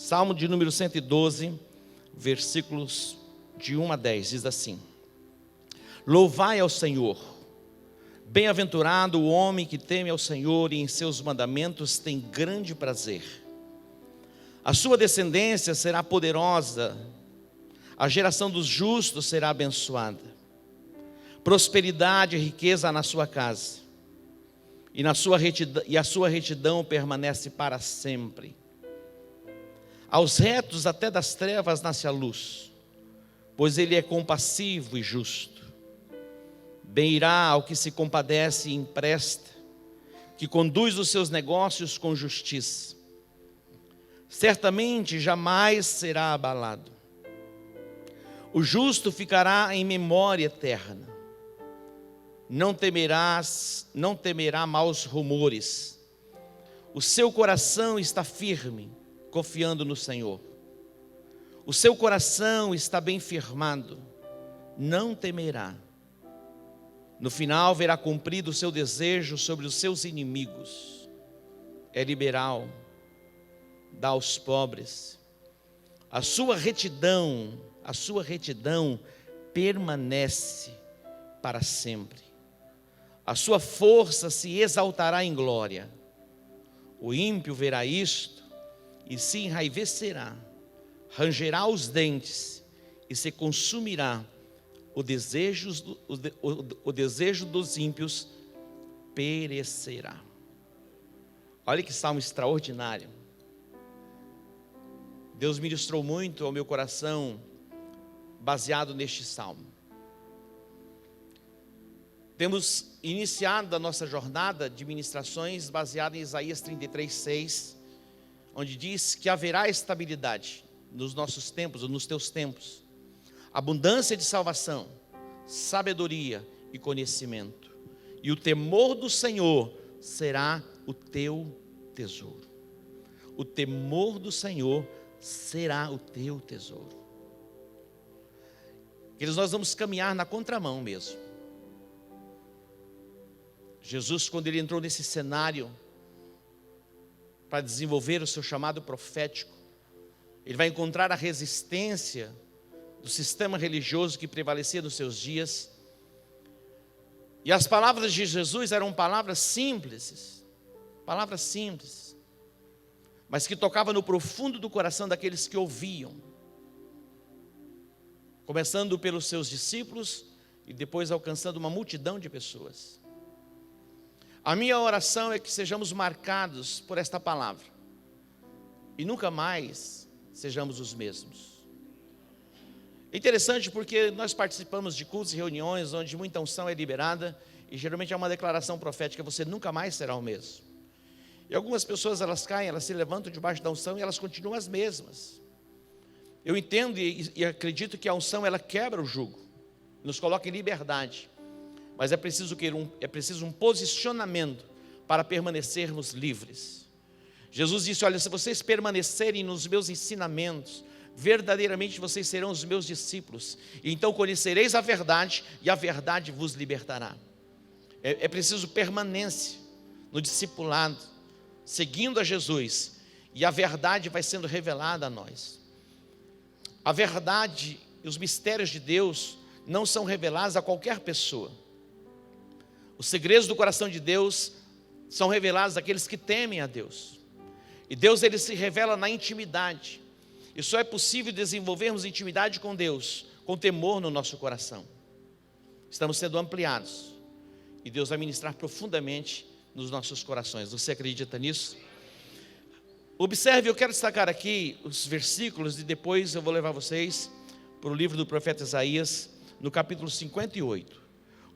Salmo de número 112, versículos de 1 a 10, diz assim: Louvai ao Senhor, bem-aventurado o homem que teme ao Senhor e em seus mandamentos tem grande prazer. A sua descendência será poderosa, a geração dos justos será abençoada. Prosperidade e riqueza na sua casa, e a sua retidão permanece para sempre. Aos retos até das trevas nasce a luz, pois ele é compassivo e justo. Bem irá ao que se compadece e empresta, que conduz os seus negócios com justiça. Certamente jamais será abalado. O justo ficará em memória eterna. Não temerá maus rumores. O seu coração está firme, confiando no Senhor. O seu coração está bem firmado, não temerá. No final verá cumprido o seu desejo sobre os seus inimigos. É liberal, dá aos pobres. A sua retidão permanece para sempre. A sua força se exaltará em glória. O ímpio verá isto e se enraivecerá, rangerá os dentes e se consumirá. O desejo dos ímpios perecerá. Olha que salmo extraordinário. Deus ministrou muito ao meu coração baseado neste salmo. Temos iniciado a nossa jornada de ministrações baseada em Isaías 33:6, onde diz que haverá estabilidade nos nossos tempos, ou nos teus tempos, abundância de salvação, sabedoria e conhecimento, e o temor do Senhor será o teu tesouro. O temor do Senhor será o teu tesouro. Queridos, nós vamos caminhar na contramão mesmo. Jesus, quando ele entrou nesse cenário para desenvolver o seu chamado profético, ele vai encontrar a resistência do sistema religioso que prevalecia nos seus dias. E as palavras de Jesus eram palavras simples, mas que tocavam no profundo do coração daqueles que ouviam, começando pelos seus discípulos e depois alcançando uma multidão de pessoas. A minha oração é que sejamos marcados por esta palavra e nunca mais sejamos os mesmos. É interessante porque nós participamos de cultos e reuniões onde muita unção é liberada e geralmente é uma declaração profética: você nunca mais será o mesmo. E algumas pessoas, elas caem, elas se levantam debaixo da unção e elas continuam as mesmas. Eu entendo e acredito que a unção, ela quebra o jugo, nos coloca em liberdade. Mas é preciso um posicionamento para permanecermos livres. Jesus disse: olha, se vocês permanecerem nos meus ensinamentos, verdadeiramente vocês serão os meus discípulos, e então conhecereis a verdade, e a verdade vos libertará. É preciso permanência no discipulado, seguindo a Jesus, e a verdade vai sendo revelada a nós. A verdade e os mistérios de Deus não são revelados a qualquer pessoa. Os segredos do coração de Deus são revelados àqueles que temem a Deus. E Deus, ele se revela na intimidade. E só é possível desenvolvermos intimidade com Deus com temor no nosso coração. Estamos sendo ampliados e Deus vai ministrar profundamente nos nossos corações. Você acredita nisso? Observe, eu quero destacar aqui os versículos e depois eu vou levar vocês para o livro do profeta Isaías, no capítulo 58.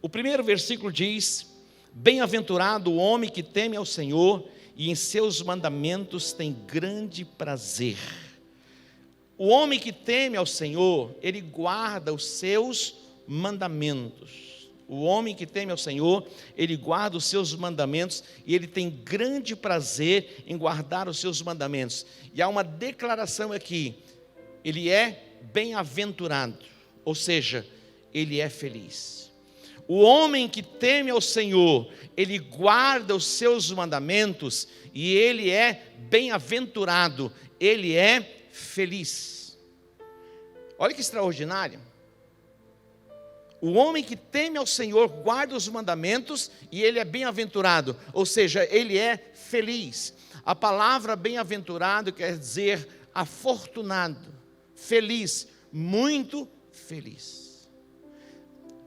O primeiro versículo diz: bem-aventurado o homem que teme ao Senhor e em seus mandamentos tem grande prazer. O homem que teme ao Senhor, ele guarda os seus mandamentos. O homem que teme ao Senhor, ele guarda os seus mandamentos e ele tem grande prazer em guardar os seus mandamentos. E há uma declaração aqui: ele é bem-aventurado, ou seja, ele é feliz. O homem que teme ao Senhor, ele guarda os seus mandamentos e ele é bem-aventurado, ele é feliz. Olha que extraordinário. O homem que teme ao Senhor guarda os mandamentos e ele é bem-aventurado, ou seja, ele é feliz. A palavra bem-aventurado quer dizer afortunado, feliz, muito feliz.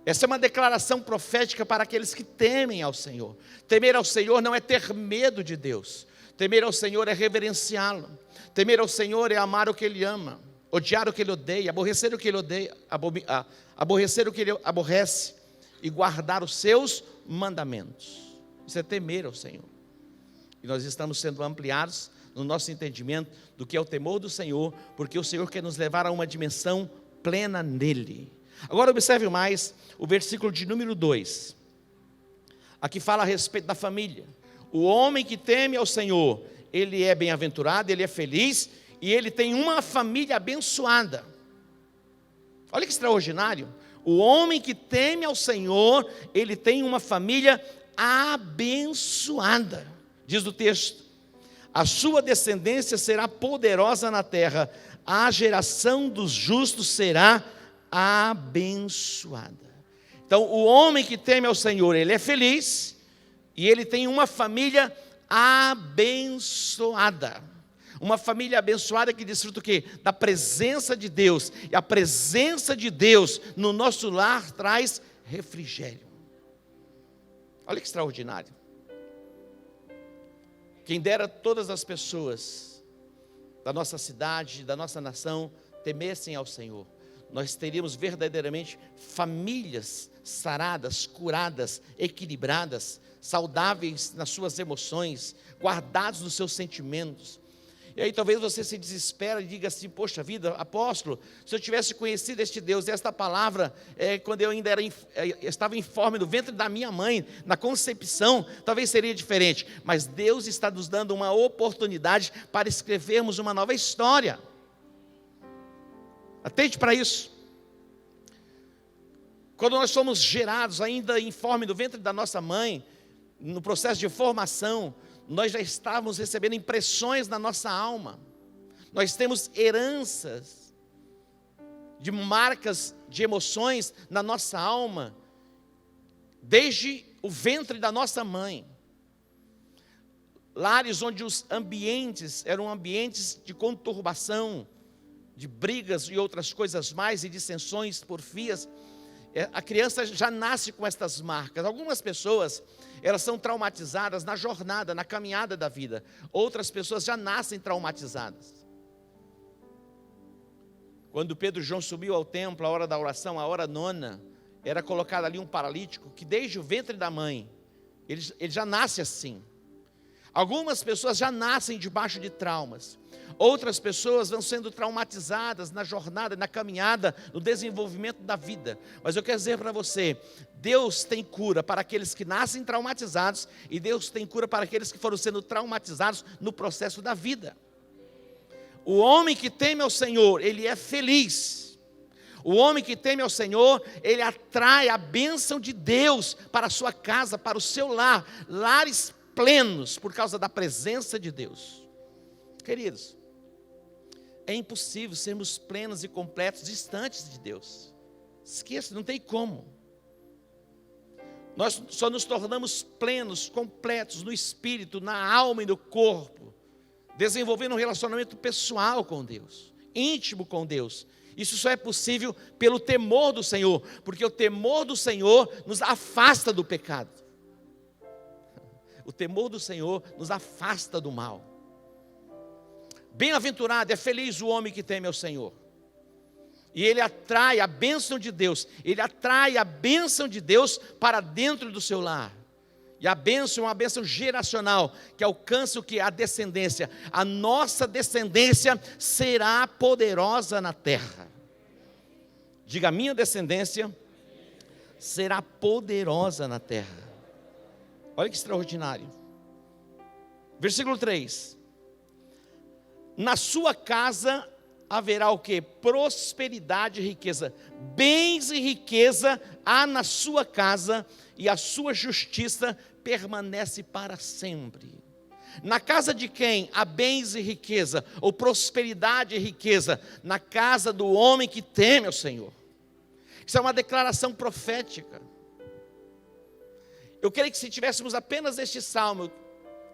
Essa é uma declaração profética para aqueles que temem ao Senhor. Temer ao Senhor não é ter medo de Deus. Temer ao Senhor é reverenciá-lo. Temer ao Senhor é amar o que Ele ama, odiar o que Ele odeia, aborrecer o que Ele odeia, aborrecer o que Ele aborrece e guardar os seus mandamentos. Isso é temer ao Senhor. E nós estamos sendo ampliados no nosso entendimento do que é o temor do Senhor, porque o Senhor quer nos levar a uma dimensão plena nele. Agora observe mais o versículo de número 2. Aqui fala a respeito da família. O homem que teme ao Senhor, ele é bem-aventurado, ele é feliz e ele tem uma família abençoada. Olha que extraordinário. O homem que teme ao Senhor, ele tem uma família abençoada. Diz o texto: a sua descendência será poderosa na terra, a geração dos justos será abençoada. Então, o homem que teme ao Senhor, ele é feliz e ele tem uma família abençoada. Uma família abençoada que desfruta o quê? Da presença de Deus. E a presença de Deus no nosso lar traz refrigério. Olha que extraordinário. Quem dera todas as pessoas da nossa cidade, da nossa nação, temessem ao Senhor. Nós teríamos verdadeiramente famílias saradas, curadas, equilibradas, saudáveis nas suas emoções, guardados nos seus sentimentos. E aí talvez você se desespera e diga assim: poxa vida, apóstolo, se eu tivesse conhecido este Deus, esta palavra, quando eu ainda estava informe no ventre da minha mãe, na concepção, talvez seria diferente. Mas Deus está nos dando uma oportunidade para escrevermos uma nova história. Atente para isso. Quando nós somos gerados ainda informe no ventre da nossa mãe, no processo de formação, nós já estávamos recebendo impressões na nossa alma. Nós temos heranças de marcas de emoções na nossa alma, desde o ventre da nossa mãe. Lares onde os ambientes eram ambientes de conturbação, de brigas e outras coisas mais, e dissensões, porfias. A criança já nasce com estas marcas. Algumas pessoas, elas são traumatizadas na jornada, na caminhada da vida. Outras pessoas já nascem traumatizadas. Quando Pedro e João subiu ao templo, a hora da oração, a hora nona, era colocado ali um paralítico, que desde o ventre da mãe, ele já nasce assim. Algumas pessoas já nascem debaixo de traumas. Outras pessoas vão sendo traumatizadas na jornada, na caminhada, no desenvolvimento da vida. Mas eu quero dizer para você, Deus tem cura para aqueles que nascem traumatizados e Deus tem cura para aqueles que foram sendo traumatizados no processo da vida. O homem que teme ao Senhor, ele é feliz. O homem que teme ao Senhor, ele atrai a bênção de Deus para a sua casa, para o seu lar, lares plenos por causa da presença de Deus. Queridos, é impossível sermos plenos e completos distantes de Deus. Esqueça, não tem como. Nós só nos tornamos plenos, completos no espírito, na alma e no corpo, desenvolvendo um relacionamento pessoal com Deus, íntimo com Deus. Isso só é possível pelo temor do Senhor, porque o temor do Senhor nos afasta do pecado. O temor do Senhor nos afasta do mal. Bem-aventurado, é feliz o homem que teme ao Senhor. E ele atrai a bênção de Deus. Ele atrai a bênção de Deus para dentro do seu lar. E a bênção é uma bênção geracional, que alcança o que? A descendência. A nossa descendência será poderosa na terra. Diga, a minha descendência será poderosa na terra. Olha que extraordinário. Versículo 3. Na sua casa haverá o quê? Prosperidade e riqueza. Bens e riqueza há na sua casa, e a sua justiça permanece para sempre. Na casa de quem há bens e riqueza, ou prosperidade e riqueza? Na casa do homem que teme ao Senhor. Isso é uma declaração profética. Eu creio que se tivéssemos apenas este salmo,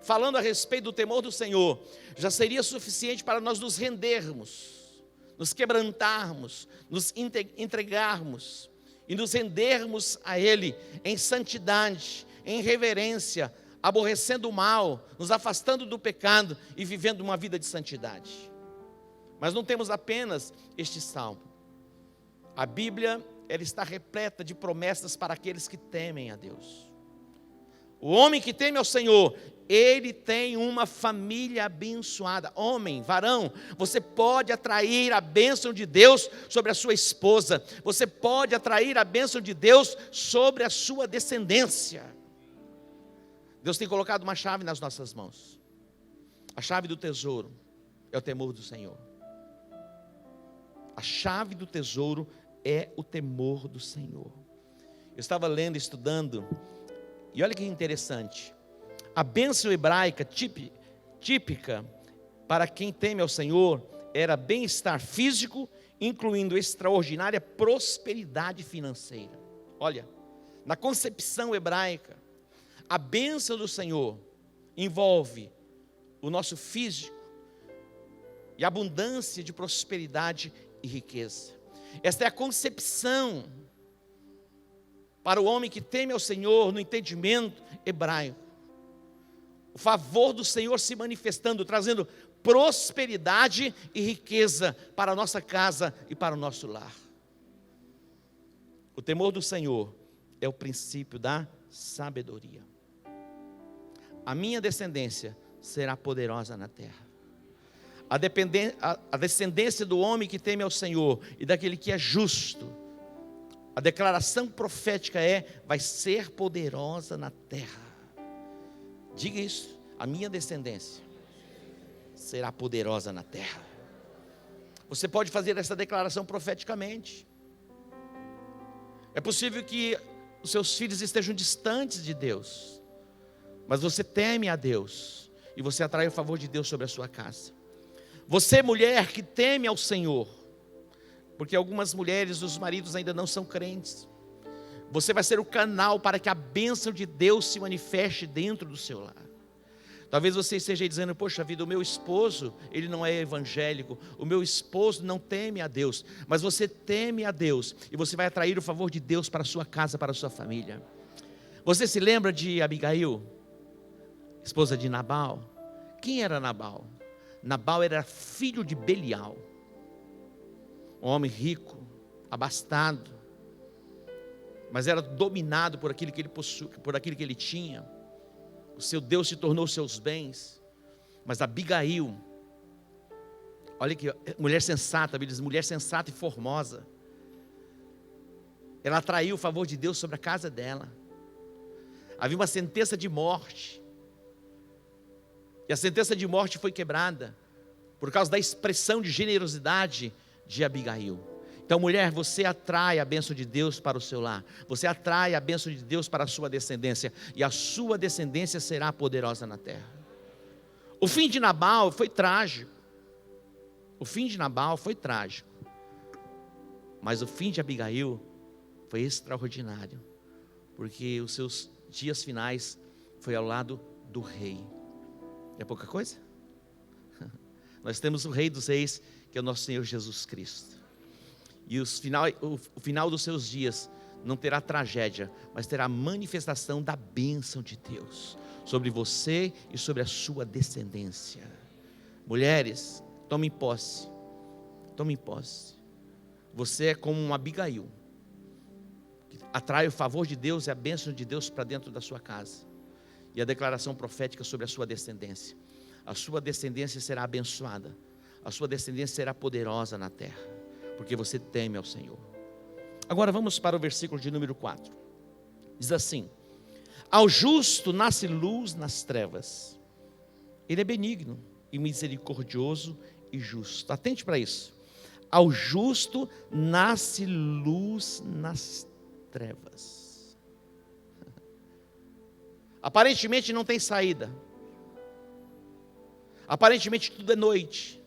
falando a respeito do temor do Senhor, já seria suficiente para nós nos rendermos, nos quebrantarmos, nos entregarmos e nos rendermos a Ele em santidade, em reverência, aborrecendo o mal, nos afastando do pecado e vivendo uma vida de santidade. Mas não temos apenas este salmo. A Bíblia, ela está repleta de promessas para aqueles que temem a Deus. O homem que teme ao Senhor, ele tem uma família abençoada. Homem, varão, você pode atrair a bênção de Deus sobre a sua esposa. Você pode atrair a bênção de Deus sobre a sua descendência. Deus tem colocado uma chave nas nossas mãos. A chave do tesouro é o temor do Senhor. A chave do tesouro é o temor do Senhor. Eu estava lendo, estudando, e olha que interessante. A bênção hebraica típica para quem teme ao Senhor era bem-estar físico, incluindo extraordinária prosperidade financeira. Olha, na concepção hebraica, a bênção do Senhor envolve o nosso físico e abundância de prosperidade e riqueza. Esta é a concepção para o homem que teme ao Senhor no entendimento hebraico. O favor do Senhor se manifestando, trazendo prosperidade e riqueza para a nossa casa e para o nosso lar. O temor do Senhor é o princípio da sabedoria. A minha descendência será poderosa na terra. A descendência do homem que teme ao Senhor e daquele que é justo, a declaração profética vai ser poderosa na terra. Diga isso, a minha descendência será poderosa na terra. Você pode fazer essa declaração profeticamente. É possível que os seus filhos estejam distantes de Deus, mas você teme a Deus e você atrai o favor de Deus sobre a sua casa. Você, mulher que teme ao Senhor, porque algumas mulheres, os maridos ainda não são crentes, você vai ser o canal para que a bênção de Deus se manifeste dentro do seu lar. Talvez você esteja dizendo: poxa vida, o meu esposo, ele não é evangélico, o meu esposo não teme a Deus. Mas você teme a Deus e você vai atrair o favor de Deus para a sua casa, para a sua família. Você se lembra de Abigail, esposa de Nabal? Quem era Nabal? Nabal era filho de Belial, um homem rico, abastado, mas era dominado por aquilo que ele possuía, por aquilo que ele tinha. O seu Deus se tornou seus bens. Mas Abigail, olha que mulher sensata, a Bíblia diz mulher sensata e formosa. Ela atraiu o favor de Deus sobre a casa dela. Havia uma sentença de morte, e a sentença de morte foi quebrada por causa da expressão de generosidade de Abigail. Então, mulher, você atrai a bênção de Deus para o seu lar. Você atrai a bênção de Deus para a sua descendência. E a sua descendência será poderosa na terra. O fim de Nabal foi trágico. O fim de Nabal foi trágico. Mas o fim de Abigail foi extraordinário. Porque os seus dias finais foi ao lado do rei. É pouca coisa? Nós temos o Rei dos Reis, que é o nosso Senhor Jesus Cristo. E o final dos seus dias não terá tragédia, mas terá manifestação da bênção de Deus sobre você e sobre a sua descendência. Mulheres, tomem posse. Tomem posse. Você é como uma Abigail, que atrai o favor de Deus e a bênção de Deus para dentro da sua casa. E a declaração profética sobre a sua descendência. A sua descendência será abençoada. A sua descendência será poderosa na terra, porque você teme ao Senhor. Agora vamos para o versículo de número 4. Diz assim: ao justo nasce luz nas trevas. Ele é benigno e misericordioso e justo. Atente para isso. Ao justo nasce luz nas trevas. Aparentemente não tem saída. Aparentemente tudo é noite,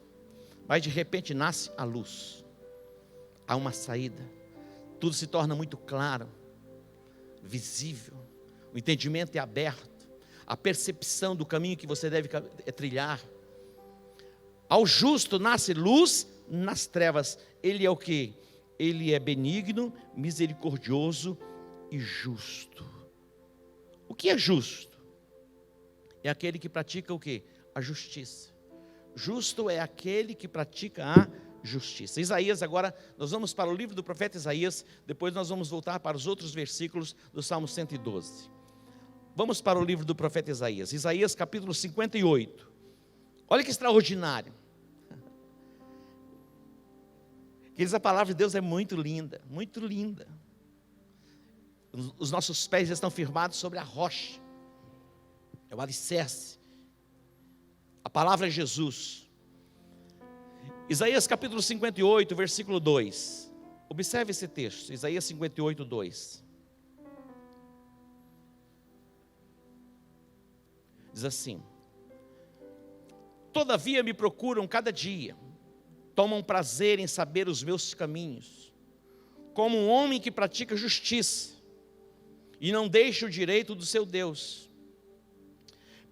mas de repente nasce a luz. Há uma saída. Tudo se torna muito claro, visível. O entendimento é aberto. A percepção do caminho que você deve trilhar. Ao justo nasce luz nas trevas. Ele é o quê? Ele é benigno, misericordioso e justo. O que é justo? É aquele que pratica o quê? A justiça. Justo é aquele que pratica a justiça. Isaías, agora nós vamos para o livro do profeta Isaías, depois nós vamos voltar para os outros versículos do Salmo 112. Vamos para o livro do profeta Isaías, Isaías capítulo 58. Olha que extraordinário. Queridos, a palavra de Deus é muito linda, muito linda. Os nossos pés já estão firmados sobre a rocha, é o alicerce. A palavra é Jesus. Isaías capítulo 58, versículo 2. Observe esse texto, Isaías 58, 2. Diz assim: todavia me procuram cada dia, tomam prazer em saber os meus caminhos, como um homem que pratica justiça, e não deixa o direito do seu Deus.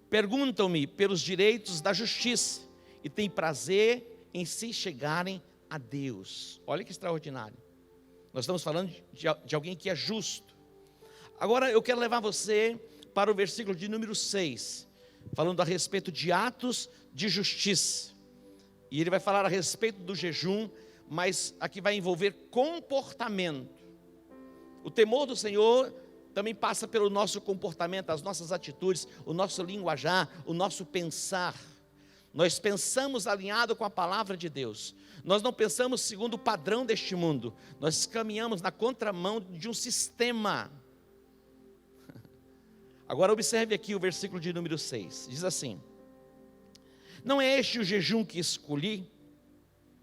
Perguntam-me pelos direitos da justiça, e têm prazer em se chegarem a Deus. Olha que extraordinário. Nós estamos falando de alguém que é justo. Agora eu quero levar você para o versículo de número 6, falando a respeito de atos de justiça. E ele vai falar a respeito do jejum, mas aqui vai envolver comportamento. O temor do Senhor também passa pelo nosso comportamento, as nossas atitudes, o nosso linguajar, o nosso pensar. Nós pensamos alinhado com a palavra de Deus. Nós não pensamos segundo o padrão deste mundo. Nós caminhamos na contramão de um sistema. Agora observe aqui o versículo de número 6. Diz assim: não é este o jejum que escolhi?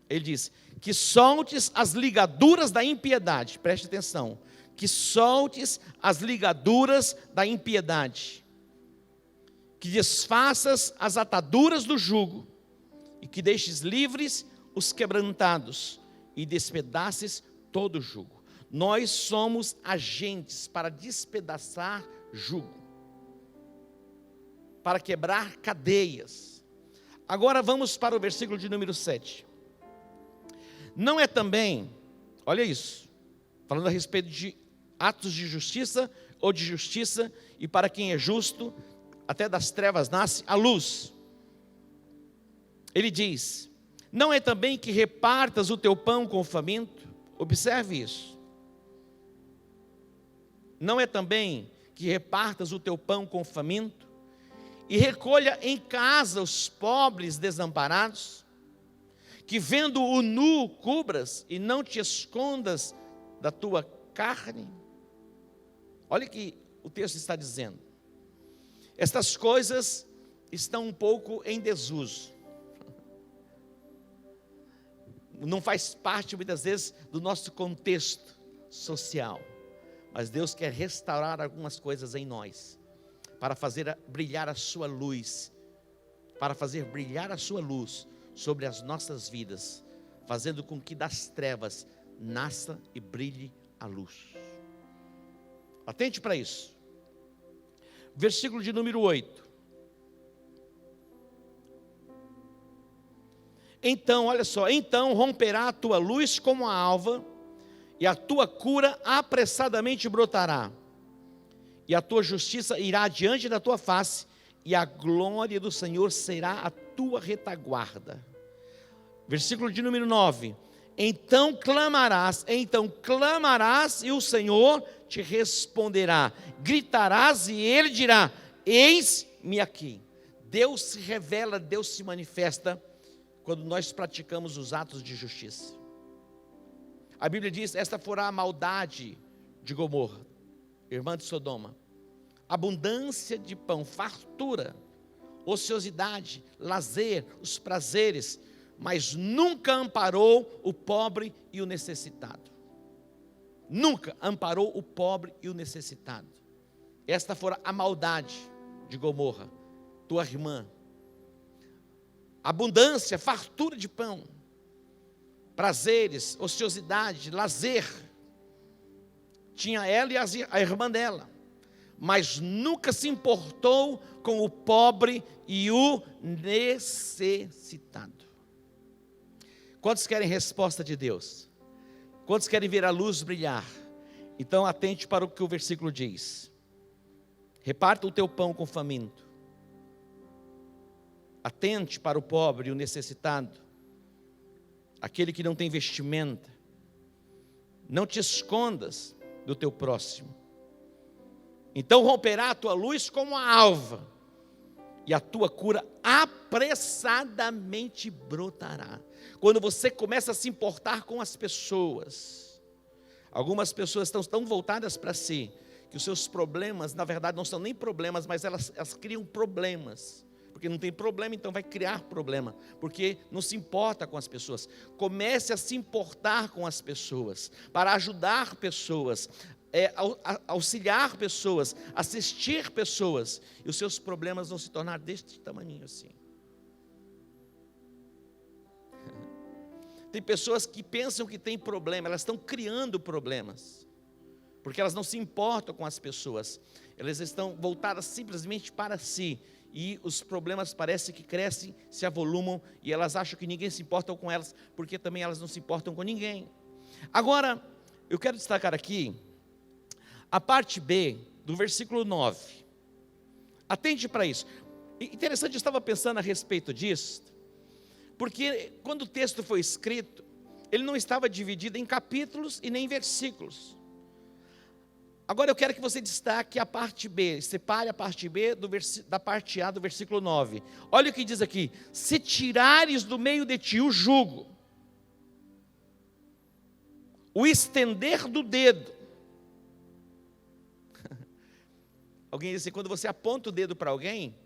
Ele diz: que soltes as ligaduras da impiedade. Preste atenção. Que soltes as ligaduras da impiedade. Que desfaças as ataduras do jugo. E que deixes livres os quebrantados. E despedaces todo o jugo. Nós somos agentes para despedaçar jugo, para quebrar cadeias. Agora vamos para o versículo de número 7. Não é também, olha isso, falando a respeito de atos de justiça ou de justiça, e para quem é justo, até das trevas nasce a luz. Ele diz: não é também que repartas o teu pão com o faminto? Observe isso. Não é também que repartas o teu pão com o faminto? E recolha em casa os pobres desamparados? Que vendo o nu cubras e não te escondas da tua carne? Olha o que o texto está dizendo. Estas coisas estão um pouco em desuso. Não faz parte muitas vezes do nosso contexto social. Mas Deus quer restaurar algumas coisas em nós, para fazer brilhar a sua luz, para fazer brilhar a sua luz sobre as nossas vidas, fazendo com que das trevas nasça e brilhe a luz. Atente para isso. Versículo de número 8. Então, olha só, então romperá a tua luz como a alva, e a tua cura apressadamente brotará. E a tua justiça irá diante da tua face, e a glória do Senhor será a tua retaguarda. Versículo de número 9. Então clamarás, e o Senhor te responderá. Gritarás e Ele dirá: eis-me aqui. Deus se revela, Deus se manifesta quando nós praticamos os atos de justiça. A Bíblia diz: esta fora a maldade de Gomorra, irmã de Sodoma. Abundância de pão, fartura, ociosidade, lazer, os prazeres, mas nunca amparou o pobre e o necessitado. Nunca amparou o pobre e o necessitado. Esta fora a maldade de Gomorra, tua irmã. abundância, fartura de pão, prazeres, ociosidade, lazer. Tinha ela e a irmã dela, mas nunca se importou com o pobre e o necessitado. Quantos querem resposta de Deus? Quantos querem ver a luz brilhar? Então atente para o que o versículo diz. Reparta o teu pão com o faminto. Atente para o pobre e o necessitado, aquele que não tem vestimenta. Não te escondas do teu próximo. Então romperá a tua luz como a alva, e a tua cura apressadamente brotará. Quando você começa a se importar com as pessoas, algumas pessoas estão tão voltadas para si, que os seus problemas, na verdade, não são nem problemas, mas elas criam problemas. Porque não tem problema, então vai criar problema, porque não se importa com as pessoas. Comece a se importar com as pessoas, para ajudar pessoas, auxiliar pessoas, assistir pessoas, e os seus problemas vão se tornar deste tamanho assim. Tem pessoas que pensam que tem problema, elas estão criando problemas, porque elas não se importam com as pessoas, elas estão voltadas simplesmente para si, e os problemas parecem que crescem, se avolumam, e elas acham que ninguém se importa com elas, porque também elas não se importam com ninguém. Agora, eu quero destacar aqui a parte B do versículo 9. Atente para isso. Interessante, eu estava pensando a respeito disso, porque quando o texto foi escrito, ele não estava dividido em capítulos e nem em versículos. Agora eu quero que você destaque a parte B, separe a parte B da parte A do versículo 9. Olha o que diz aqui: se tirares do meio de ti o jugo, o estender do dedo. Alguém diz assim, quando você aponta o dedo para alguém,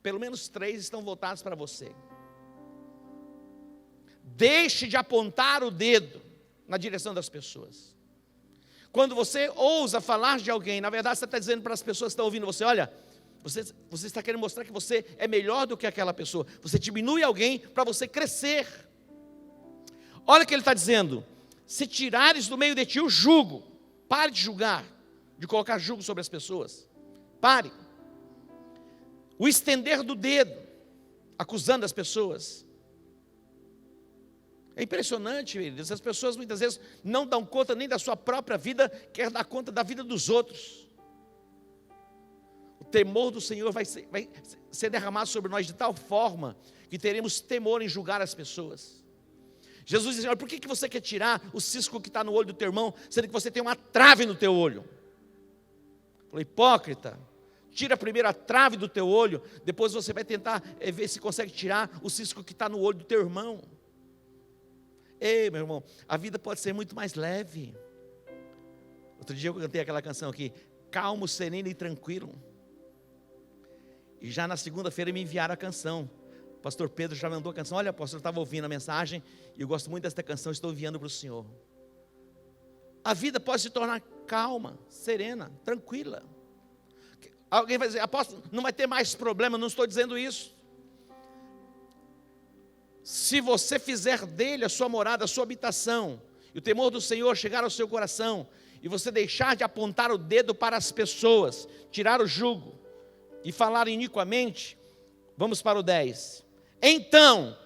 pelo menos 3 estão voltados para você. Deixe de apontar o dedo na direção das pessoas. Quando você ousa falar de alguém, na verdade você está dizendo para as pessoas que estão ouvindo você, olha, você está querendo mostrar que você é melhor do que aquela pessoa. Você diminui alguém para você crescer. Olha o que ele está dizendo: se tirares do meio de ti o jugo, pare de julgar, de colocar jugo sobre as pessoas. Pare. O estender do dedo, acusando as pessoas. É impressionante, queridos. As pessoas muitas vezes não dão conta nem da sua própria vida, quer dar conta da vida dos outros. O temor do Senhor vai ser derramado sobre nós de tal forma que teremos temor em julgar as pessoas. Jesus diz: olha, por que você quer tirar o cisco que está no olho do teu irmão, sendo que você tem uma trave no teu olho? Falei, hipócrita, tira primeiro a trave do teu olho, depois você vai tentar ver se consegue tirar o cisco que está no olho do teu irmão. Ei, meu irmão, a vida pode ser muito mais leve. Outro dia eu cantei aquela canção aqui, calmo, sereno e tranquilo. E já na segunda-feira me enviaram a canção. O pastor Pedro já mandou a canção. Olha, pastor, eu estava ouvindo a mensagem e eu gosto muito desta canção, estou enviando para o senhor. A vida pode se tornar calma, serena, tranquila. Alguém vai dizer, apóstolo, não vai ter mais problema. Não estou dizendo isso. Se você fizer dele a sua morada, a sua habitação, e o temor do Senhor chegar ao seu coração, e você deixar de apontar o dedo para as pessoas, tirar o jugo e falar iniquamente, vamos para o 10. Então,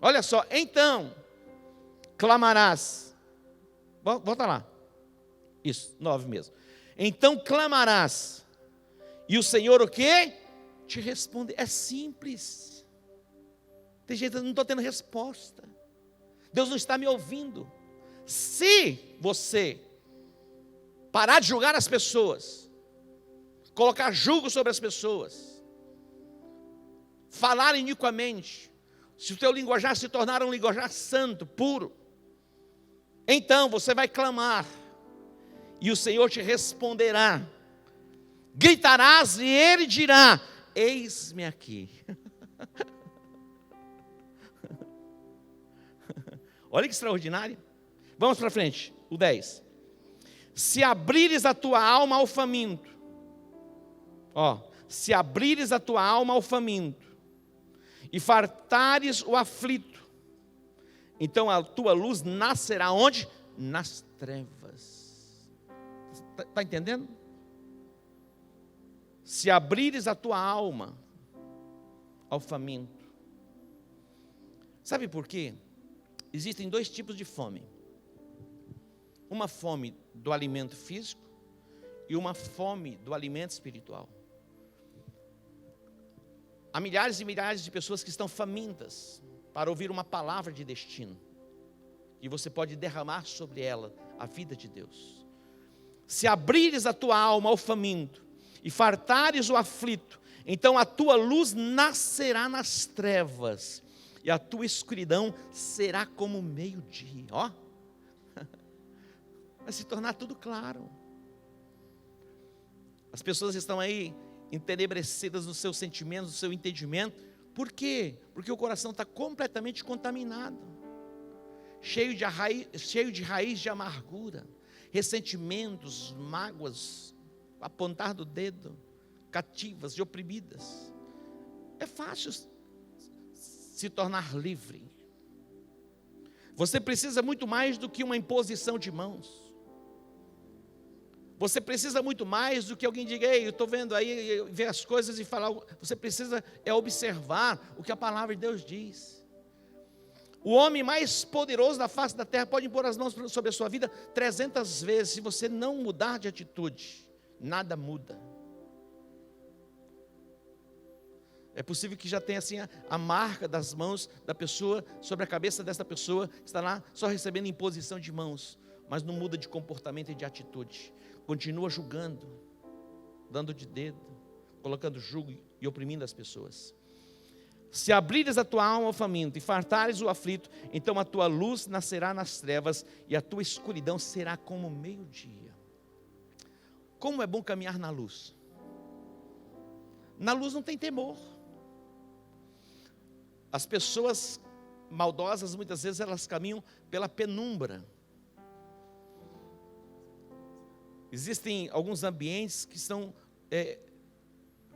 olha só, então clamarás. Volta lá. Isso, 9 mesmo. Então clamarás, e o Senhor o quê? Te responde. É simples. Tem gente que não estou tendo resposta. Deus não está me ouvindo. Se você parar de julgar as pessoas, colocar julgo sobre as pessoas, falar iniquamente, se o teu linguajar se tornar um linguajar santo, puro, então você vai clamar, e o Senhor te responderá. Gritarás e Ele dirá: eis-me aqui. Olha que extraordinário. Vamos para frente, o 10. Se abrires a tua alma ao faminto, se abrires a tua alma ao faminto, e fartares o aflito, então a tua luz nascerá onde? Nas trevas. Está entendendo? Se abrires a tua alma ao faminto. Sabe por quê? Existem dois tipos de fome. Uma fome do alimento físico e uma fome do alimento espiritual. Há milhares e milhares de pessoas que estão famintas para ouvir uma palavra de destino. E você pode derramar sobre ela a vida de Deus. Se abrires a tua alma ao faminto e fartares o aflito, então a tua luz nascerá nas trevas, e a tua escuridão será como meio-dia. Ó, vai se tornar tudo claro. As pessoas estão aí entenebrecidas nos seus sentimentos, no seu entendimento. Por quê? Porque o coração está completamente contaminado, cheio de raiz de amargura, ressentimentos, mágoas, apontar do dedo, cativas e oprimidas. É fácil se tornar livre. Você precisa muito mais do que uma imposição de mãos. Você precisa muito mais do que alguém diga: ei, eu estou vendo aí, ver as coisas e falar. Você precisa observar o que a palavra de Deus diz. O homem mais poderoso da face da terra pode impor as mãos sobre a sua vida 300 vezes. Se você não mudar de atitude, nada muda. É possível que já tenha assim a marca das mãos da pessoa sobre a cabeça dessa pessoa, que está lá só recebendo imposição de mãos, mas não muda de comportamento e de atitude. Continua julgando, dando de dedo, colocando jugo e oprimindo as pessoas. Se abrires a tua alma ao faminto e fartares o aflito, então a tua luz nascerá nas trevas e a tua escuridão será como meio-dia. Como é bom caminhar na luz. Na luz não tem temor. As pessoas maldosas, muitas vezes, elas caminham pela penumbra. Existem alguns ambientes que são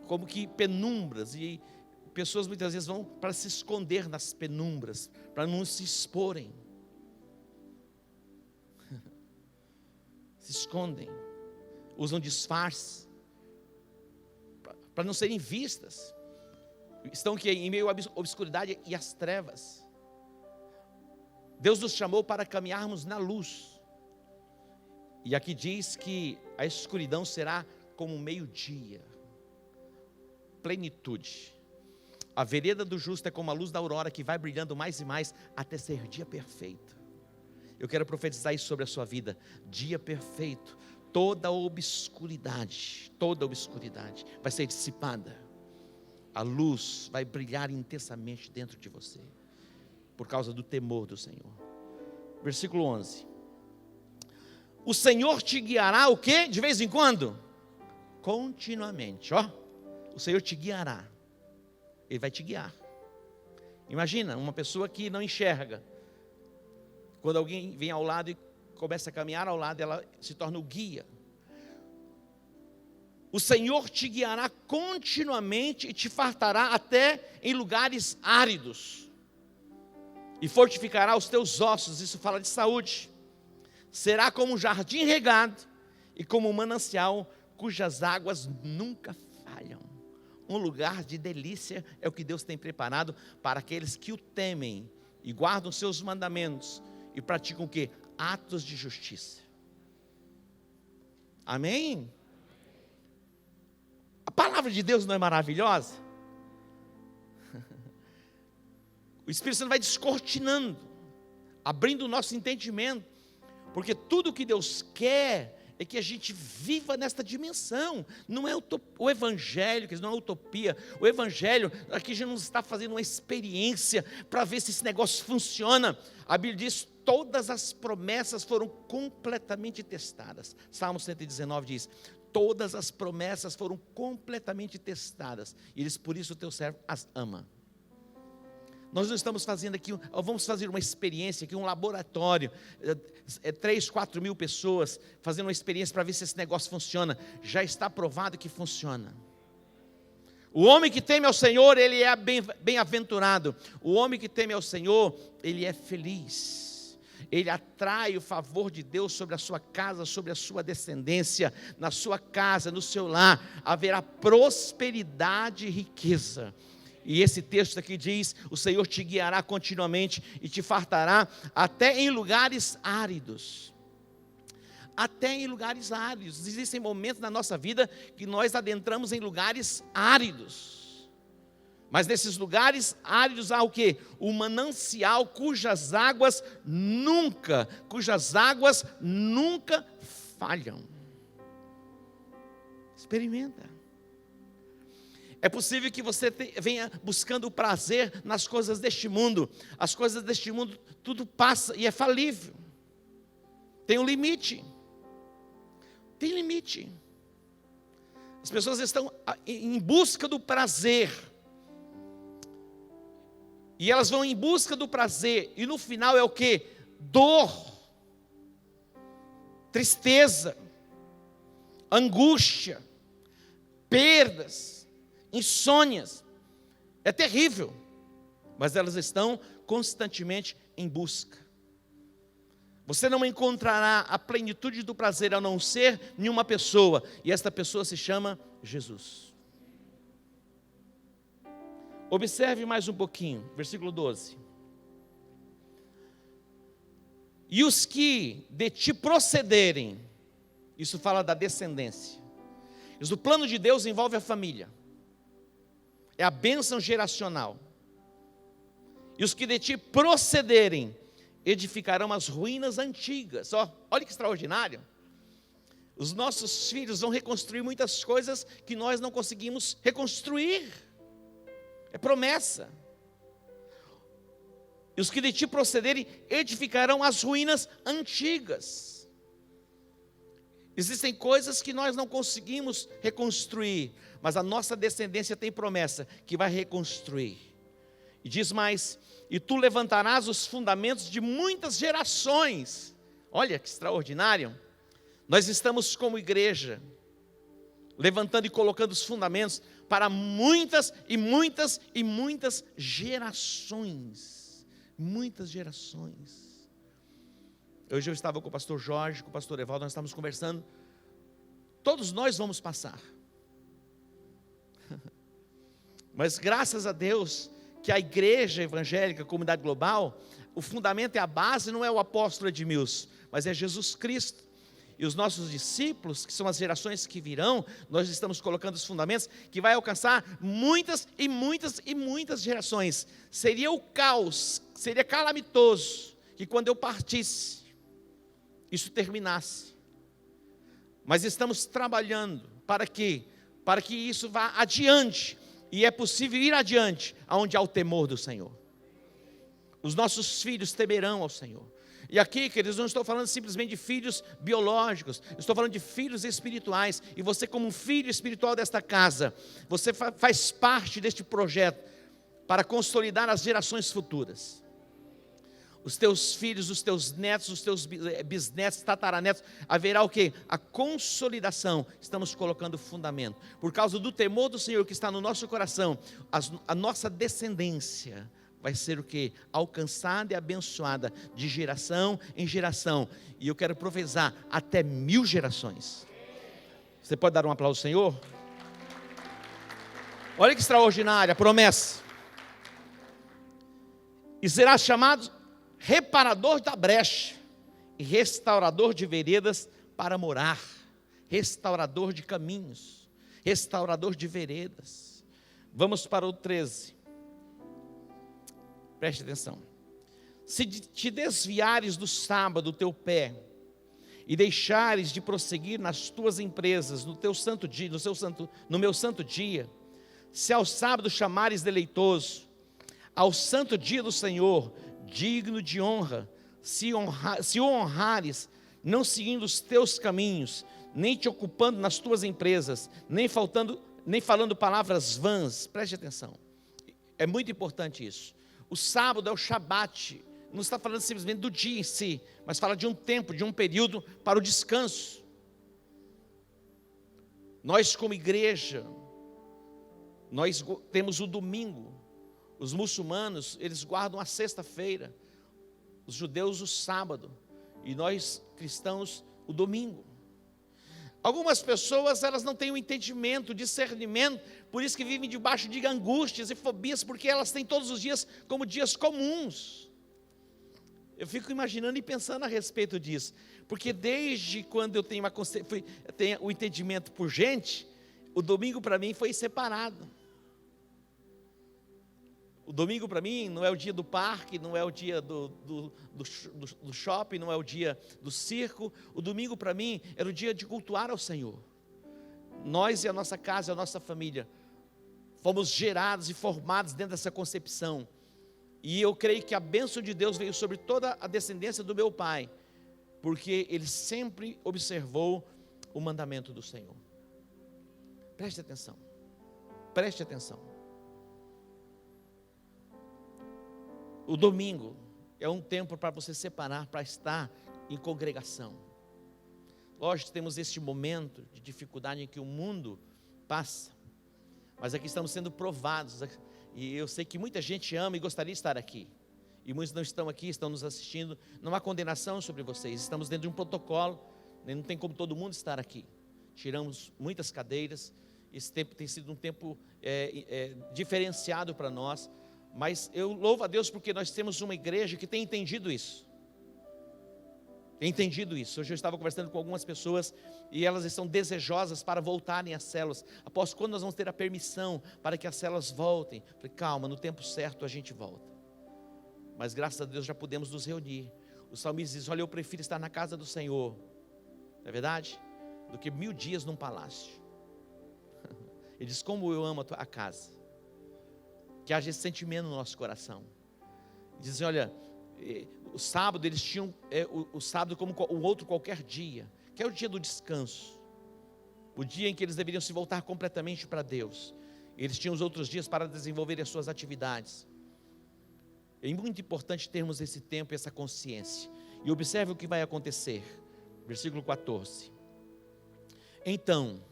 como que penumbras, e pessoas muitas vezes vão para se esconder nas penumbras, para não se exporem. Se escondem, usam disfarce, para não serem vistas. Estão aqui em meio à obscuridade e às trevas. Deus nos chamou para caminharmos na luz. E aqui diz que a escuridão será como meio-dia. Plenitude. A vereda do justo é como a luz da aurora, que vai brilhando mais e mais até ser dia perfeito. Eu quero profetizar isso sobre a sua vida. Dia perfeito. Toda obscuridade vai ser dissipada. A luz vai brilhar intensamente dentro de você, por causa do temor do Senhor. Versículo 11. O Senhor te guiará o quê? De vez em quando? Continuamente, ó. O Senhor te guiará. Ele vai te guiar. Imagina uma pessoa que não enxerga. Quando alguém vem ao lado e começa a caminhar ao lado, ela se torna o guia. O Senhor te guiará continuamente e te fartará até em lugares áridos. E fortificará os teus ossos. Isso fala de saúde. Será como um jardim regado e como um manancial cujas águas nunca falham. Um lugar de delícia é o que Deus tem preparado para aqueles que o temem e guardam seus mandamentos e praticam o quê? Atos de justiça. Amém? A palavra de Deus não é maravilhosa? O Espírito Santo vai descortinando, abrindo o nosso entendimento, porque tudo que Deus quer é que a gente viva nesta dimensão. Não é o Evangelho, que não é utopia. O Evangelho, aqui a gente não está fazendo uma experiência para ver se esse negócio funciona. A Bíblia diz: todas as promessas foram completamente testadas. Salmo 119 diz: todas as promessas foram completamente testadas, e diz: por isso o teu servo as ama. Nós não estamos fazendo aqui, vamos fazer uma experiência aqui, um laboratório, 3, 4 mil pessoas fazendo uma experiência para ver se esse negócio funciona. Já está provado que funciona. O homem que teme ao Senhor, ele é bem-aventurado. O homem que teme ao Senhor, ele é feliz. Ele atrai o favor de Deus sobre a sua casa, sobre a sua descendência. Na sua casa, no seu lar, haverá prosperidade e riqueza. E esse texto aqui diz: o Senhor te guiará continuamente e te fartará até em lugares áridos. Até em lugares áridos. Existem momentos na nossa vida que nós adentramos em lugares áridos. Mas nesses lugares áridos há o quê? O manancial cujas águas nunca falham. Experimenta. É possível que você venha buscando o prazer nas coisas deste mundo. As coisas deste mundo, tudo passa e é falível. Tem um limite. Tem limite. As pessoas estão em busca do prazer. E elas vão em busca do prazer. E no final é o quê? Dor. Tristeza. Angústia. Perdas. Insônias. É terrível. Mas elas estão constantemente em busca. Você não encontrará a plenitude do prazer a não ser em uma pessoa. E esta pessoa se chama Jesus. Observe mais um pouquinho, versículo 12. E os que de ti procederem, isso fala da descendência. Mas o plano de Deus envolve a família. É a bênção geracional. E os que de ti procederem, edificarão as ruínas antigas. Olha que extraordinário. Os nossos filhos vão reconstruir muitas coisas que nós não conseguimos reconstruir. É promessa. E os que de ti procederem edificarão as ruínas antigas. Existem coisas que nós não conseguimos reconstruir, mas a nossa descendência tem promessa que vai reconstruir. E diz mais: e tu levantarás os fundamentos de muitas gerações. Olha que extraordinário. Nós estamos como igreja levantando e colocando os fundamentos para muitas e muitas e muitas gerações. Muitas gerações. Hoje eu estava com o pastor Jorge, com o pastor Evaldo, nós estávamos conversando. Todos nós vamos passar. Mas graças a Deus que a igreja evangélica, a comunidade global, o fundamento é a base, não é o apóstolo Edmilson, mas é Jesus Cristo. E os nossos discípulos, que são as gerações que virão, nós estamos colocando os fundamentos, que vai alcançar muitas e muitas e muitas gerações. Seria o caos, seria calamitoso, que quando eu partisse, isso terminasse. Mas estamos trabalhando para que isso vá adiante. E é possível ir adiante, aonde há o temor do Senhor. Os nossos filhos temerão ao Senhor. E aqui, queridos, não estou falando simplesmente de filhos biológicos, estou falando de filhos espirituais. E você, como um filho espiritual desta casa, você faz parte deste projeto para consolidar as gerações futuras. Os teus filhos, os teus netos, os teus bisnetos, tataranetos, haverá o quê? A consolidação. Estamos colocando fundamento. Por causa do temor do Senhor que está no nosso coração, a nossa descendência vai ser o quê? Alcançada e abençoada de geração em geração. E eu quero profetizar até 1000 gerações. Você pode dar um aplauso ao Senhor? Olha que extraordinária a promessa. E será chamado reparador da brecha e restaurador de veredas para morar. Restaurador de caminhos, restaurador de veredas. Vamos para o 13. Preste atenção. Se te desviares do sábado teu pé e deixares de prosseguir nas tuas empresas no teu santo dia, no meu santo dia, se ao sábado chamares deleitoso, ao santo dia do Senhor, digno de honra, se o honrares, não seguindo os teus caminhos, nem te ocupando nas tuas empresas, nem falando palavras vãs. Preste atenção, é muito importante isso. O sábado é o Shabat, não está falando simplesmente do dia em si, mas fala de um tempo, de um período para o descanso. Nós como igreja, Nós temos o domingo. Os muçulmanos, eles guardam a sexta-feira. Os judeus o sábado. E nós, cristãos, o domingo. Algumas pessoas, elas não têm o entendimento, o discernimento, por isso que vivem debaixo de angústias e fobias, porque elas têm todos os dias como dias comuns. Eu fico imaginando e pensando a respeito disso, porque desde quando eu tenho o entendimento por gente, o domingo para mim foi separado. O domingo para mim não é o dia do parque, não é o dia do shopping, não é o dia do circo. O domingo para mim era o dia de cultuar ao Senhor. Nós e a nossa casa, a nossa família, fomos gerados e formados dentro dessa concepção. E eu creio que a bênção de Deus veio sobre toda a descendência do meu pai, porque ele sempre observou o mandamento do Senhor. Preste atenção, preste atenção. O domingo é um tempo para você separar, para estar em congregação. Lógico, temos este momento de dificuldade em que o mundo passa, mas aqui estamos sendo provados, e eu sei que muita gente ama e gostaria de estar aqui, e muitos não estão aqui, estão nos assistindo. Não há condenação sobre vocês, estamos dentro de um protocolo, não tem como todo mundo estar aqui. Tiramos muitas cadeiras, esse tempo tem sido um tempo diferenciado para nós, mas eu louvo a Deus porque nós temos uma igreja que tem entendido isso. Tem entendido isso. Hoje eu estava conversando com algumas pessoas e elas estão desejosas para voltarem às células. Após quando nós vamos ter a permissão para que as células voltem? Falei, calma, no tempo certo a gente volta. Mas graças a Deus já podemos nos reunir. O salmista diz, olha, eu prefiro estar na casa do Senhor, não é verdade? Do que 1000 dias num palácio. Ele diz, como eu amo a casa. Que haja esse sentimento no nosso coração. Dizem, olha, o sábado eles tinham o sábado como o outro qualquer dia, que é o dia do descanso, o dia em que eles deveriam se voltar completamente para Deus. Eles tinham os outros dias para desenvolver as suas atividades. É muito importante termos esse tempo e essa consciência. E observe o que vai acontecer. Versículo 14. Então,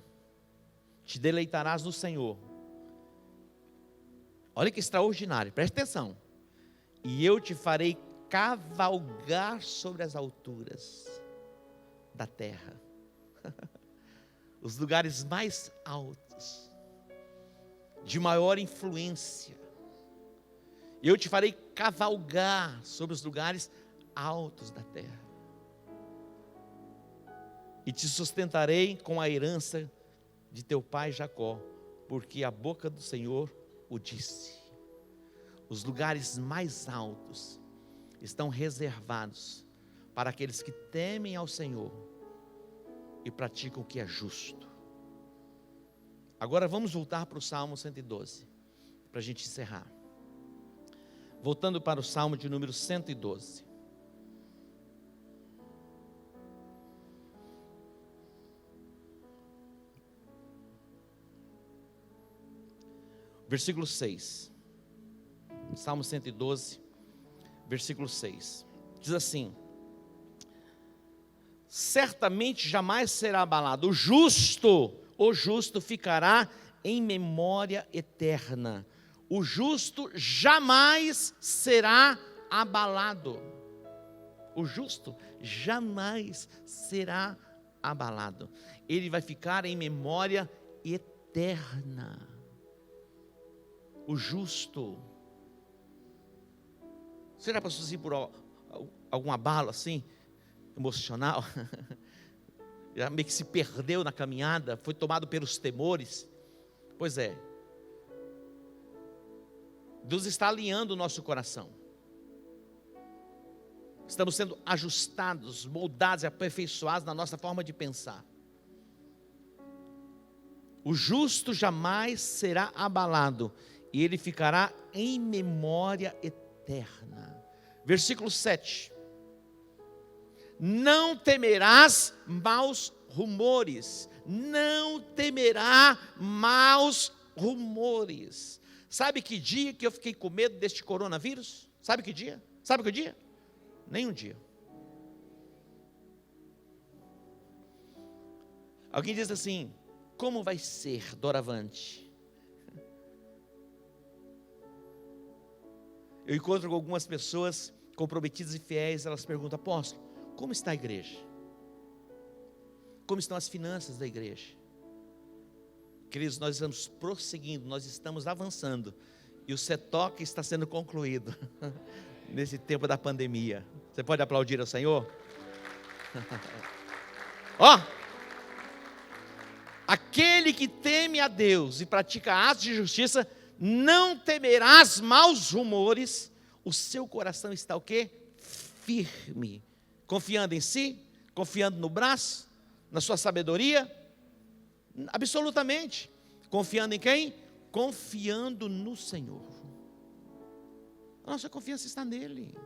te deleitarás no Senhor. Olha que extraordinário, preste atenção. E eu te farei cavalgar sobre as alturas da terra. Os lugares mais altos, de maior influência. Eu te farei cavalgar sobre os lugares altos da terra. E te sustentarei com a herança de teu pai Jacó, porque a boca do Senhor o disse. Os lugares mais altos estão reservados para aqueles que temem ao Senhor e praticam o que é justo. Agora vamos voltar para o Salmo 112, para a gente encerrar. Voltando para o Salmo de número 112. Versículo 6. Salmo 112, versículo 6. Diz assim: certamente jamais será abalado. O justo ficará em memória eterna. O justo jamais será abalado. O justo jamais será abalado. Ele vai ficar em memória eterna. O justo. Você já passou assim por algum abalo assim, emocional? Já meio que se perdeu na caminhada, foi tomado pelos temores? Pois é. Deus está alinhando o nosso coração. Estamos sendo ajustados, moldados e aperfeiçoados na nossa forma de pensar. O justo jamais será abalado, e ele ficará em memória eterna. Versículo 7. Não temerás maus rumores. Não temerá maus rumores. Sabe que dia que eu fiquei com medo deste coronavírus? Sabe que dia? Sabe que dia? Nem um dia. Alguém diz assim: como vai ser doravante? eu encontro com algumas pessoas comprometidas e fiéis, elas perguntam: apóstolo, como está a igreja? Como estão as finanças da igreja? Queridos, nós estamos prosseguindo, nós estamos avançando, e o CETOC está sendo concluído nesse tempo da pandemia. Você pode aplaudir ao Senhor? Ó, aquele que teme a Deus e pratica atos de justiça, não temerás maus rumores. O seu coração está o quê? Firme, confiando em si, confiando no braço, na sua sabedoria, absolutamente. Confiando em quem? Confiando no Senhor. A nossa confiança está nele.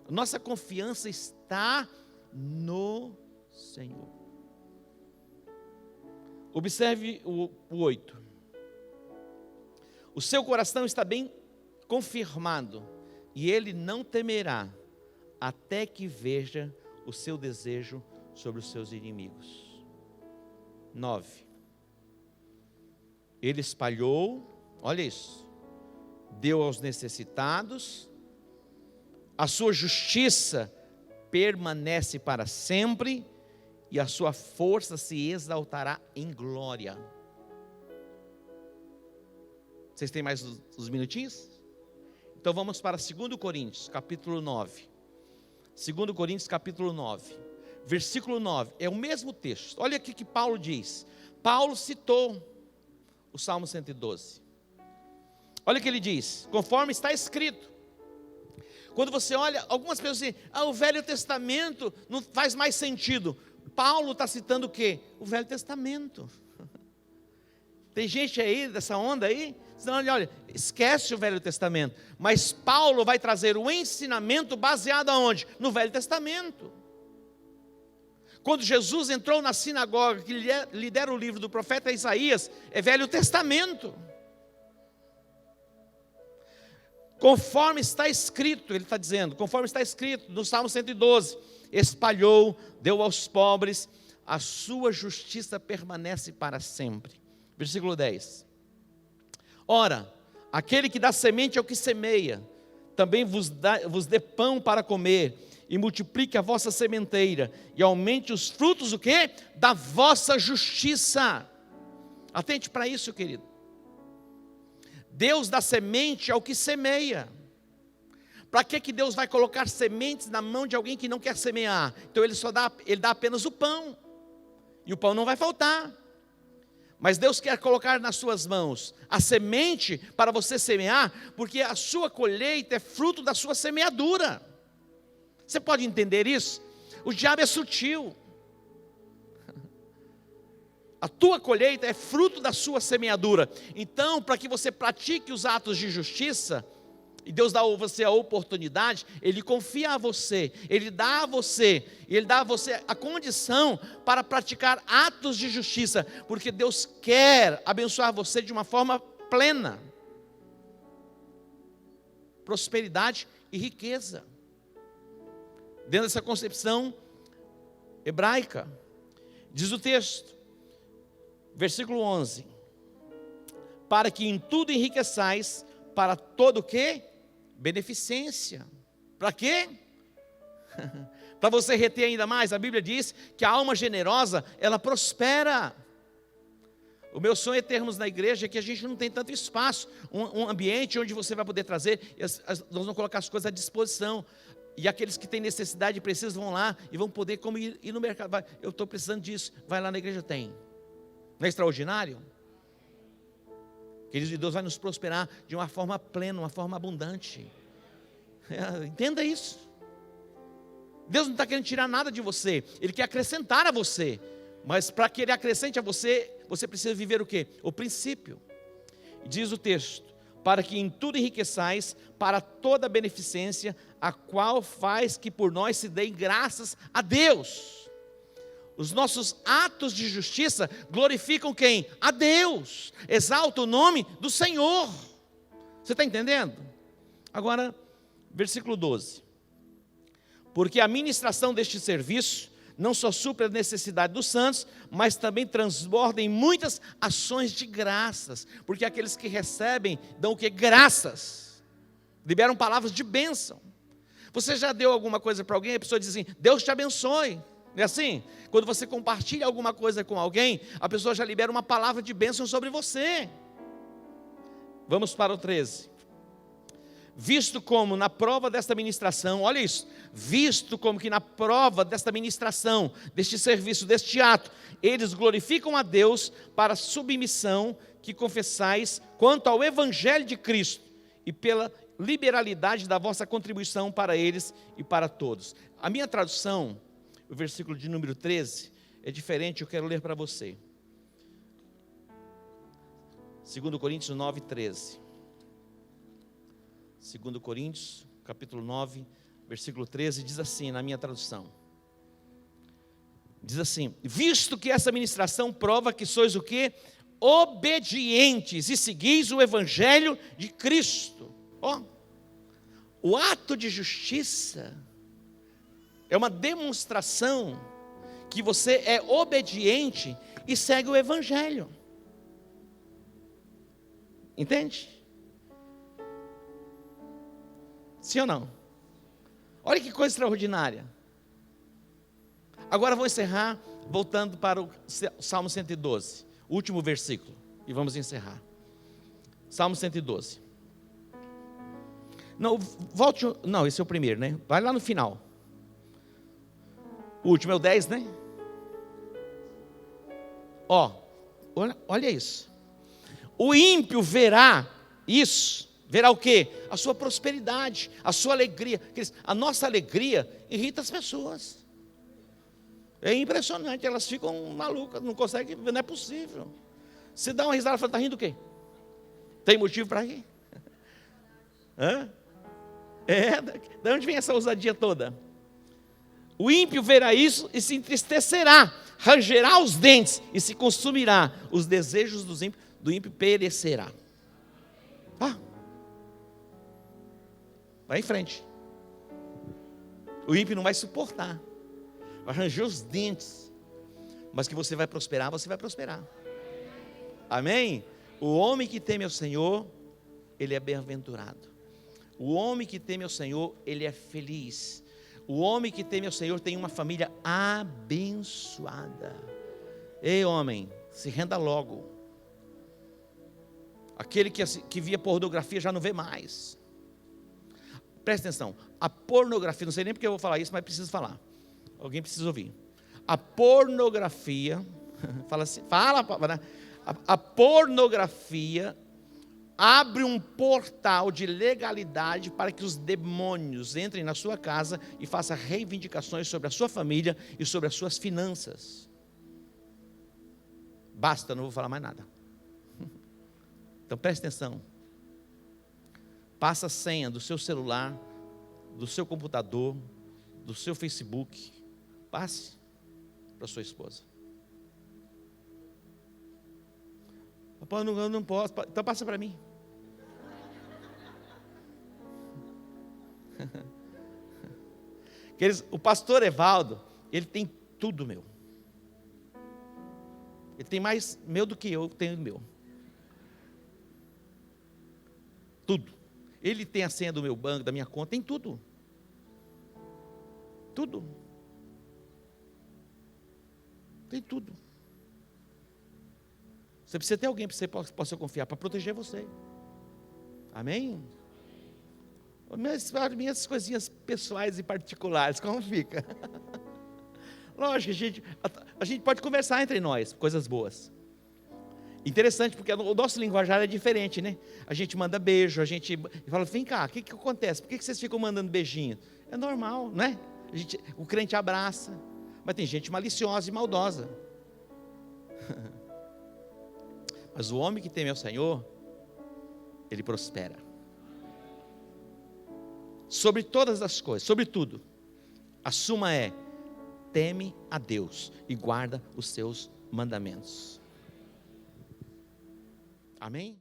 A nossa confiança está no Senhor. Observe o 8. O seu coração está bem confirmado, e ele não temerá, até que veja o seu desejo sobre os seus inimigos. 9. Ele espalhou, olha isso, deu aos necessitados, a sua justiça permanece para sempre, e a sua força se exaltará em glória. Vocês têm mais uns minutinhos? Então vamos para 2 Coríntios, capítulo 9. 2 Coríntios, capítulo 9. Versículo 9, é o mesmo texto. Olha aqui que Paulo diz. Paulo citou o Salmo 112. Olha o que ele diz: conforme está escrito. Quando você olha, algumas pessoas dizem: o Velho Testamento não faz mais sentido. Paulo está citando o quê? O Velho Testamento. Tem gente aí, dessa onda aí, dizendo: olha, esquece o Velho Testamento. Mas Paulo vai trazer o ensinamento baseado aonde? No Velho Testamento. Quando Jesus entrou na sinagoga, que lhe deram o livro do profeta Isaías, é Velho Testamento. Conforme está escrito, ele está dizendo, conforme está escrito no Salmo 112, espalhou, deu aos pobres, a sua justiça permanece para sempre. Versículo 10. Ora, aquele que dá semente ao que semeia, também vos dê pão para comer, e multiplique a vossa sementeira, e aumente os frutos, o quê? Da vossa justiça. Atente para isso, querido. Deus dá semente ao que semeia. Para que Deus vai colocar sementes na mão de alguém que não quer semear? Então ele dá apenas o pão, e o pão não vai faltar. Mas Deus quer colocar nas suas mãos a semente para você semear, porque a sua colheita é fruto da sua semeadura. Você pode entender isso? O diabo é sutil. A tua colheita é fruto da sua semeadura. Então, para que você pratique os atos de justiça, e Deus dá a você a oportunidade, Ele confia a você, Ele dá a você a condição para praticar atos de justiça, porque Deus quer abençoar você de uma forma plena. Prosperidade e riqueza. Dentro dessa concepção hebraica, diz o texto, versículo 11, para que em tudo enriqueçais, para todo o quê? Beneficência. Para quê? Para você reter ainda mais. A Bíblia diz que a alma generosa, ela prospera. O meu sonho é termos na igreja que a gente não tem tanto espaço, um ambiente onde você vai poder trazer, nós vamos colocar as coisas à disposição, e aqueles que têm necessidade e precisam vão lá, e vão poder como ir no mercado. Eu estou precisando disso, vai lá na igreja, tem. Não é extraordinário? Queridos, Deus vai nos prosperar de uma forma plena, uma forma abundante. Entenda isso. Deus não está querendo tirar nada de você, Ele quer acrescentar a você. Mas para que Ele acrescente a você, você precisa viver o quê? O princípio. Diz o texto, para que em tudo enriqueçais, para toda beneficência, a qual faz que por nós se deem graças a Deus. Os nossos atos de justiça glorificam quem? A Deus. Exalta o nome do Senhor. Você está entendendo? Agora, versículo 12. Porque a ministração deste serviço não só supre a necessidade dos santos, mas também transborda em muitas ações de graças. Porque aqueles que recebem dão o que? Graças. liberam palavras de bênção. Você já deu alguma coisa para alguém, a pessoa diz assim, Deus te abençoe. Não é assim? Quando você compartilha alguma coisa com alguém, a pessoa já libera uma palavra de bênção sobre você. Vamos para o 13. Visto como na prova desta ministração, olha isso, visto como que na prova desta ministração, deste serviço, deste ato, eles glorificam a Deus para a submissão que confessais quanto ao Evangelho de Cristo e pela liberalidade da vossa contribuição para eles e para todos. A minha tradução, o versículo de número 13, é diferente, eu quero ler para você. 2 Coríntios 9, 13. 2 Coríntios, capítulo 9, versículo 13, diz assim, na minha tradução. Diz assim, visto que essa ministração prova que sois o quê? Obedientes e seguis o Evangelho de Cristo. Ó, o ato de justiça é uma demonstração que você é obediente e segue o Evangelho. Entende? Sim ou não? Olha que coisa extraordinária. Agora vou encerrar voltando para o Salmo 112, o último versículo, e vamos encerrar. Salmo 112. Não, volte, não, esse é o primeiro, né? Vai lá no final. O último é o 10, né? Ó, olha isso. O ímpio verá isso. Verá o quê? A sua prosperidade, a sua alegria. A nossa alegria irrita as pessoas. É impressionante, elas ficam malucas, não conseguem, não é possível. Você dá uma risada e fala, está rindo do quê? Tem motivo para rir? Hã? De onde vem essa ousadia toda? O ímpio verá isso e se entristecerá, rangerá os dentes e se consumirá. Os desejos do ímpio perecerá. Vai em frente. O ímpio não vai suportar. Vai ranger os dentes. Mas que você vai prosperar, você vai prosperar. Amém? O homem que teme ao Senhor, ele é bem-aventurado. O homem que teme ao Senhor, ele é feliz. O homem que teme ao Senhor tem uma família abençoada. Ei, homem, se renda logo. Aquele que via pornografia já não vê mais. Presta atenção, a pornografia, não sei nem porque eu vou falar isso, mas preciso falar. Alguém precisa ouvir. A pornografia, a pornografia abre um portal de legalidade para que os demônios entrem na sua casa e façam reivindicações sobre a sua família e sobre as suas finanças. Basta, não vou falar mais nada. Então preste atenção. Passa a senha do seu celular, do seu computador, do seu Facebook. Passe para sua esposa. Papai, eu não posso. Então passa para mim. O pastor Evaldo, ele tem tudo meu. Ele tem mais meu do que eu tenho meu. Tudo. Ele tem a senha do meu banco, da minha conta, tem tudo. Tudo. Tem tudo. Você precisa ter alguém que você possa confiar para proteger você. Amém? Minhas coisinhas pessoais e particulares, como fica? Lógico, a gente pode conversar entre nós, coisas boas. Interessante, porque o nosso linguajar é diferente, né? A gente manda beijo, a gente fala, vem cá, o que acontece? Por que vocês ficam mandando beijinho? É normal, né? O crente abraça, mas tem gente maliciosa e maldosa. Mas o homem que teme ao Senhor, ele prospera. Sobre todas as coisas, sobre tudo, a suma é, teme a Deus e guarda os seus mandamentos. Amém?